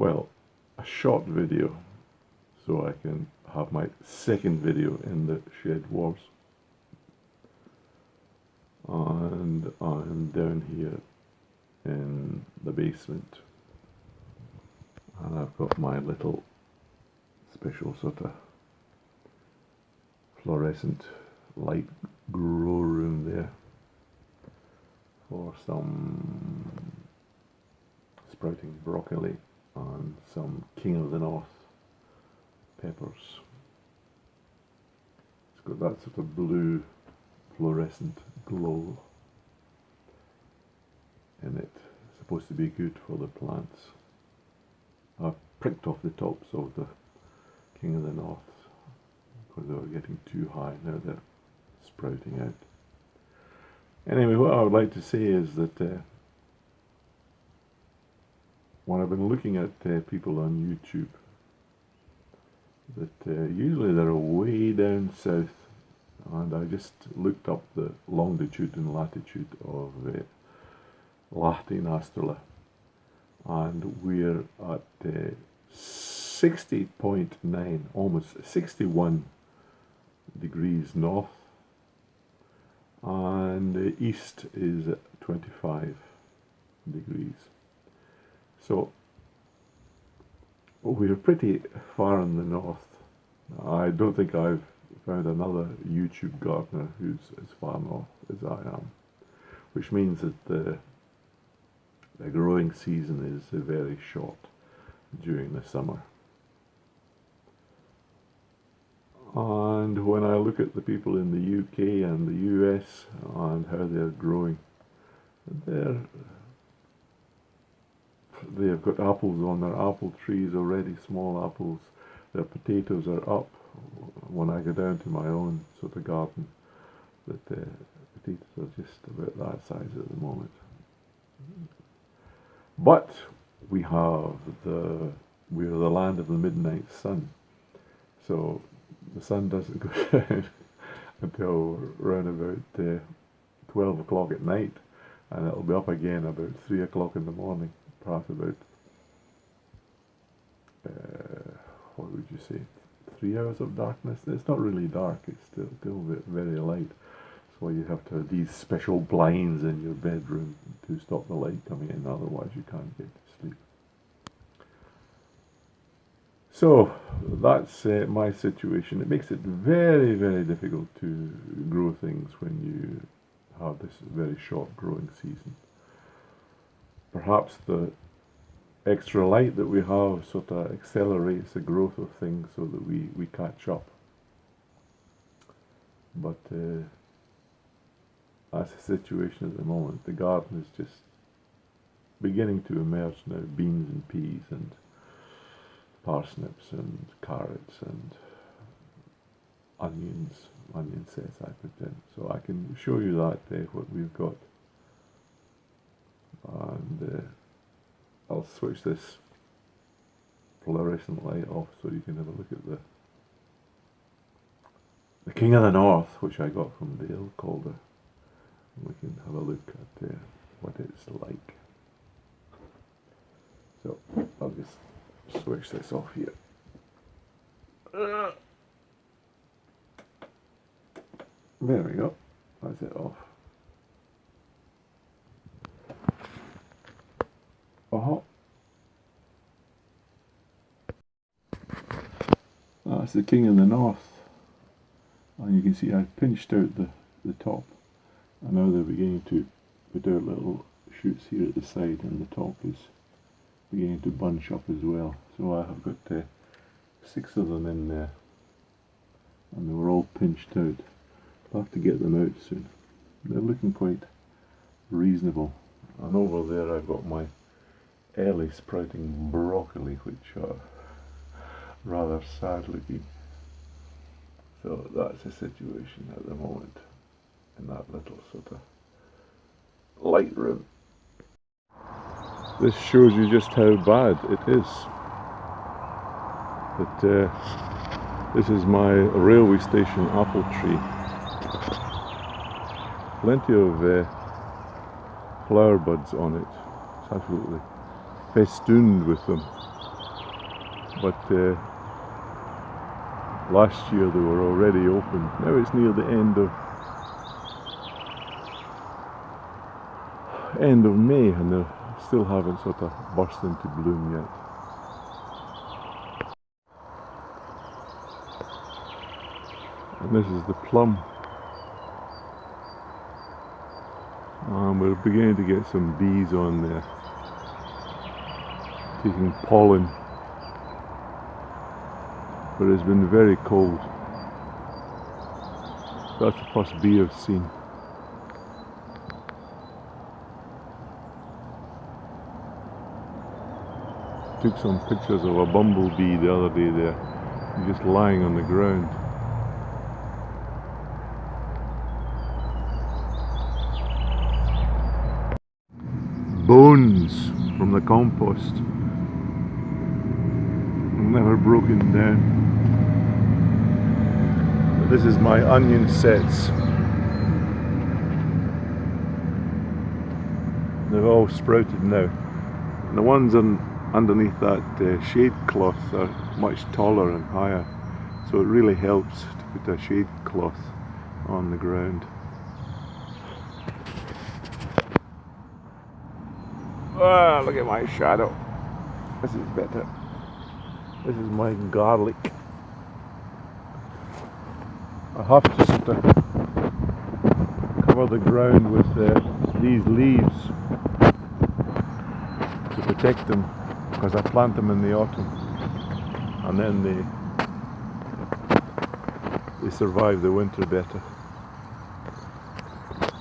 well, a short video so I can have my second video in the shed wars. And I'm down here in the basement, and I've got my little special sort of fluorescent light grow room there for some sprouting broccoli and some King of the North peppers. It's got that sort of blue fluorescent glow in it. It's supposed to be good for the plants. I've pricked off the tops of the King of the North because they were getting too high. Now they're sprouting out. Anyway, what I would like to say is that when I've been looking at people on YouTube, that usually they're way down south, and I just looked up the longitude and latitude of Lahti in Astola, and we're at 60.9, almost 61 degrees north, and east is at 25 degrees. So we're pretty far in the north. I don't think I've found another YouTube gardener who's as far north as I am, which means that the growing season is very short during the summer. And when I look at the people in the UK and the US and how they're growing, they've got apples on their apple trees already, small apples. Their potatoes are up. When I go down to my own sort of garden, that the potatoes are just about that size at the moment. But we're the land of the midnight sun, so the sun doesn't go down until around about 12 o'clock at night, and it'll be up again about 3 o'clock in the morning, perhaps about what would you say, 3 hours of darkness. It's not really dark, it's still very light. That's why you have to have these special blinds in your bedroom to stop the light coming in, otherwise you can't get to sleep. So that's my situation. It makes it very, very difficult to grow things when you have this very short growing season. Perhaps the extra light that we have sort of accelerates the growth of things so that we catch up. But that's the situation at the moment. The garden is just beginning to emerge now. Beans and peas and parsnips and carrots and onion sets I put in. So I can show you that what we've got. And I'll switch this fluorescent light off so you can have a look at the King of the North, which I got from Dale Calder. We can have a look at what it's like. So I'll just switch this off here. There we go. That's it off. That's the King of the North, and you can see I've pinched out the top, and now they're beginning to put out little shoots here at the side, and the top is beginning to bunch up as well. So I have got 6 of them in there, and they were all pinched out. I'll have to get them out soon. They're looking quite reasonable. And over there I've got my early sprouting broccoli, which are rather sad looking. So that's the situation at the moment in that little sort of light room. This shows you just how bad it is. But this is my railway station apple tree. Plenty of flower buds on it. It's absolutely festooned with them. but last year they were already open. Now it's near the end of May and they still haven't sort of burst into bloom yet. And this is the plum. And we're beginning to get some bees on there, taking pollen. But it's been very cold. That's the first bee I've seen. Took some pictures of a bumblebee the other day there, just lying on the ground. Bones from the compost, never broken down. This is my onion sets. They've all sprouted now. And the ones underneath that shade cloth are much taller and higher, so it really helps to put a shade cloth on the ground. Ah, look at my shadow. This is better. This is my garlic. I have to sort of cover the ground with these leaves to protect them, because I plant them in the autumn and then they survive the winter better.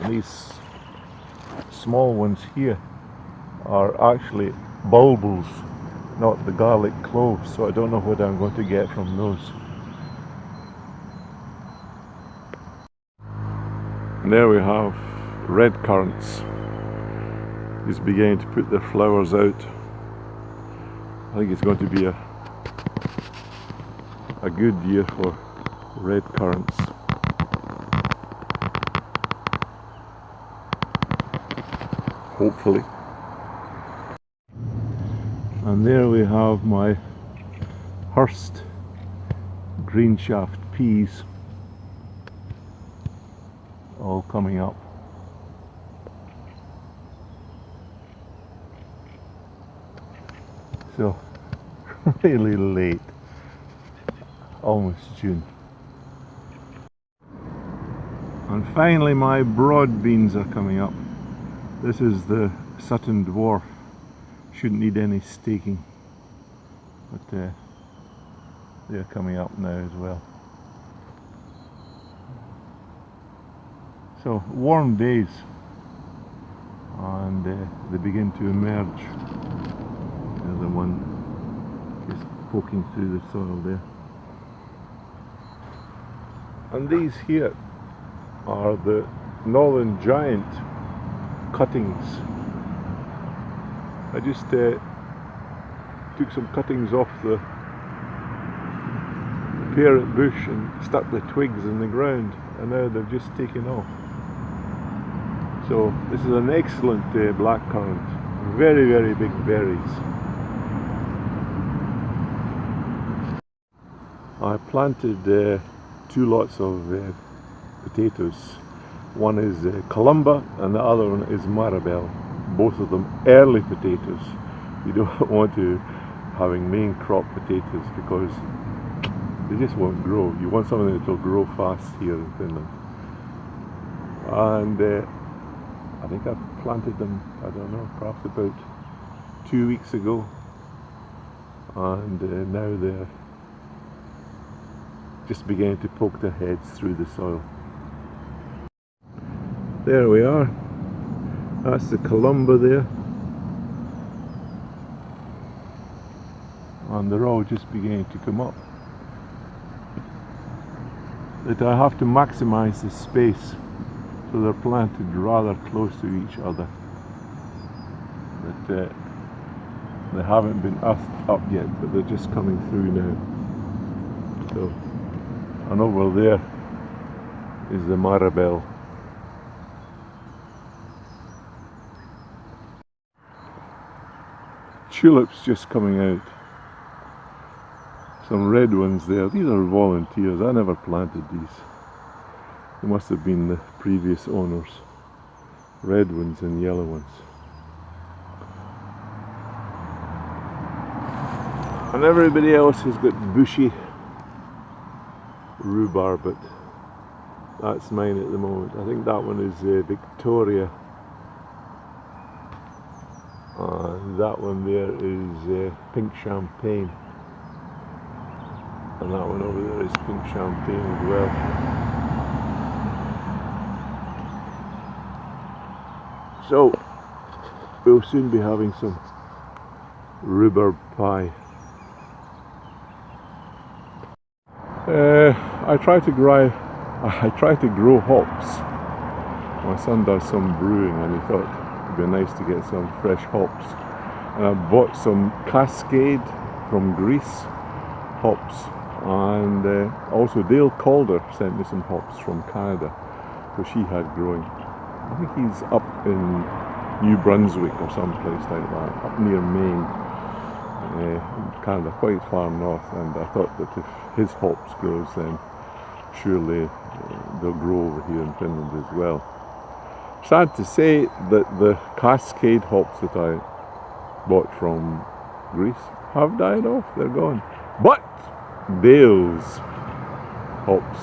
And these small ones here are actually bulbils, not the garlic cloves, so I don't know what I'm going to get from those. And there we have red currants. He's beginning to put their flowers out. I think it's going to be a good year for red currants. Hopefully. And there we have my Hurst Greenshaft peas all coming up. So really late, almost June. And finally my broad beans are coming up. This is the Sutton Dwarf. Shouldn't need any staking, but they're coming up now as well. So warm days, and they begin to emerge. There's the one just poking through the soil there. And these here are the Northern Giant cuttings. I just took some cuttings off the parent bush and stuck the twigs in the ground, and now they've just taken off. So this is an excellent blackcurrant, very, very big berries. I planted 2 lots of potatoes. One is Columba and the other one is Marabelle. Both of them early potatoes. You don't want to having main crop potatoes because they just won't grow. You want something that will grow fast here in Finland. And I think I planted them, I don't know, perhaps about 2 weeks ago, and now they're just beginning to poke their heads through the soil. There we are. That's the Columba there, and they're all just beginning to come up. That I have to maximize the space, so they're planted rather close to each other. But they haven't been earthed up yet, but they're just coming through now. So, and over there is the Marabelle. Tulips just coming out. Some red ones there. These are volunteers. I never planted these. They must have been the previous owners. Red ones and yellow ones. And everybody else has got bushy rhubarb, but that's mine at the moment. I think that one is Victoria. And that one there is pink champagne. And that one over there is pink champagne as well. So we'll soon be having some rhubarb pie. I try to grow hops. My son does some brewing and he thought it'd be nice to get some fresh hops. And I bought some Cascade from Greece hops, and also Dale Calder sent me some hops from Canada, which he had growing. I think he's up in New Brunswick or someplace like that, up near Maine, in Canada, quite far north. And I thought that if his hops grows, then surely they'll grow over here in Finland as well. Sad to say that the Cascade hops that I bought from Greece have died off, they're gone. But Dale's hops,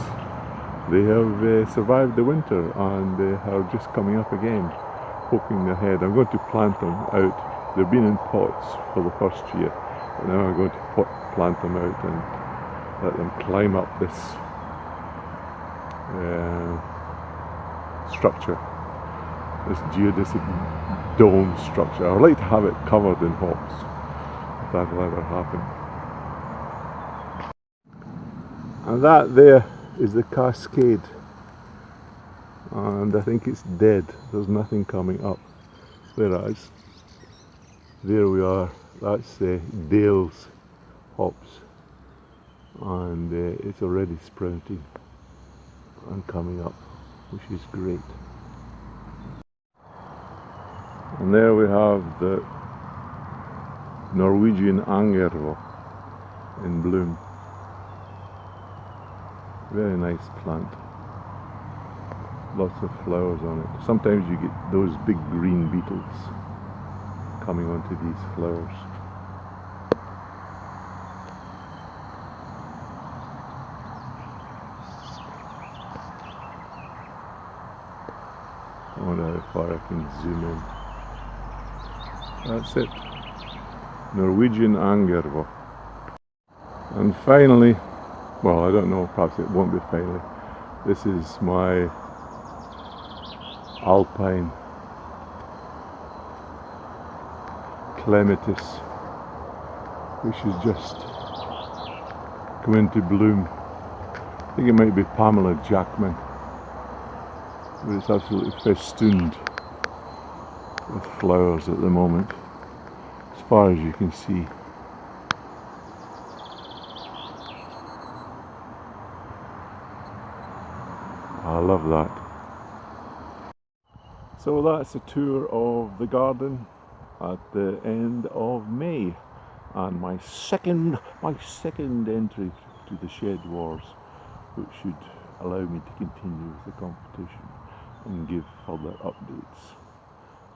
they have survived the winter and they are just coming up again, poking their head. I'm going to plant them out. They've been in pots for the first year, but now I'm going to plant them out and let them climb up this structure, this geodesic dome structure. I would like to have it covered in hops, if that will ever happen. And that there is the Cascade, and I think it's dead. There's nothing coming up. Whereas there we are, that's Dale's hops, and it's already sprouting and coming up, which is great. And there we have the Norwegian Anger in bloom. Very nice plant. Lots of flowers on it. Sometimes you get those big green beetles coming onto these flowers. I wonder how far I can zoom in. That's it. Norwegian Anger. And finally, well, I don't know, perhaps it won't be finally. This is my Alpine Calamity, which is just come into bloom. I think it might be Pamela Jackman, but it's absolutely festooned with flowers at the moment, as far as you can see. I love that. So that's a tour of the garden at the end of May, and my second entry to the Shed Wars, which should allow me to continue with the competition and give further updates.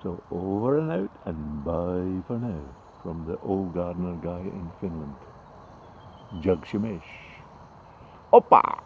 So over and out, and bye for now from the old gardener guy in Finland. Jug Shemesh. Oppa!